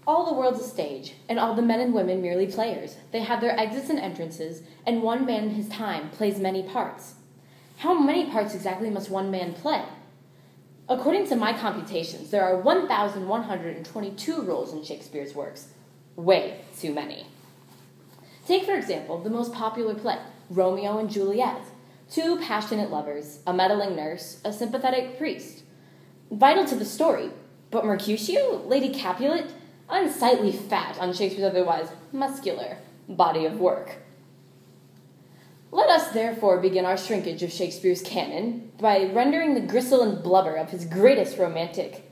All the world's a stage, and all the men and women merely players. They have their exits and entrances, and one man in his time plays many parts. How many parts exactly must one man play? According to my computations, there are 1,122 roles in Shakespeare's works. Way too many. Take, for example, the most popular play, Romeo and Juliet. Two passionate lovers, a meddling nurse, a sympathetic priest. Vital to the story, but Mercutio, Lady Capulet, unsightly fat on Shakespeare's otherwise muscular body of work. Let us therefore begin our shrinkage of Shakespeare's canon by rendering the gristle and blubber of his greatest romantic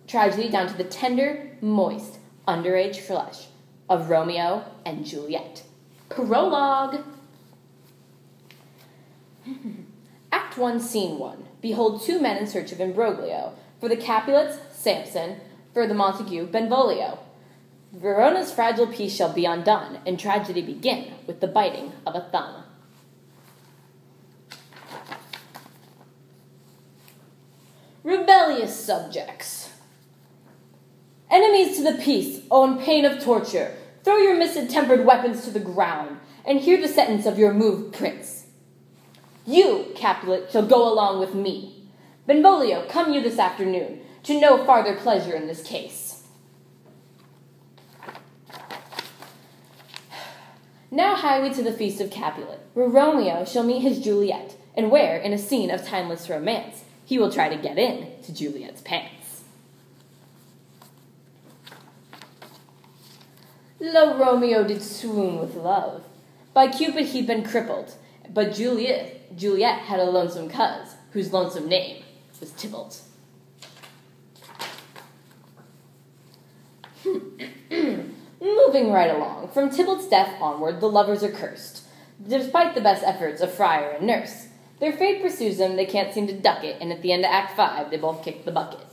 tragedy down to the tender, moist, underage flesh of Romeo and Juliet. Prologue. Act 1, Scene 1. Behold two men in search of imbroglio. For the Capulets, Samson. For the Montague, Benvolio. Verona's fragile peace shall be undone, and tragedy begin with the biting of a thumb. Rebellious subjects. Enemies to the peace, on pain of torture, throw your misintempered weapons to the ground, and hear the sentence of your moved prince. You, Capulet, shall go along with me. Benvolio, come you this afternoon, to no farther pleasure in this case. Now hie we to the feast of Capulet, where Romeo shall meet his Juliet, and where, in a scene of timeless romance, he will try to get in to Juliet's pants. Lo Romeo did swoon with love. By Cupid he'd been crippled, but Juliet had a lonesome coz, whose lonesome name was Tybalt. Moving right along, from Tybalt's death onward, the lovers are cursed. Despite the best efforts of friar and nurse, their fate pursues them, they can't seem to duck it, and at the end of Act 5, they both kick the bucket.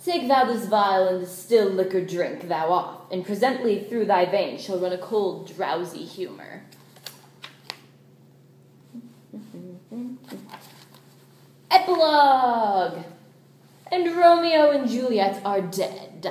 Take thou this vial and this still liquor drink thou off, and presently through thy veins shall run a cold, drowsy humor. Epilogue! And Romeo and Juliet are dead.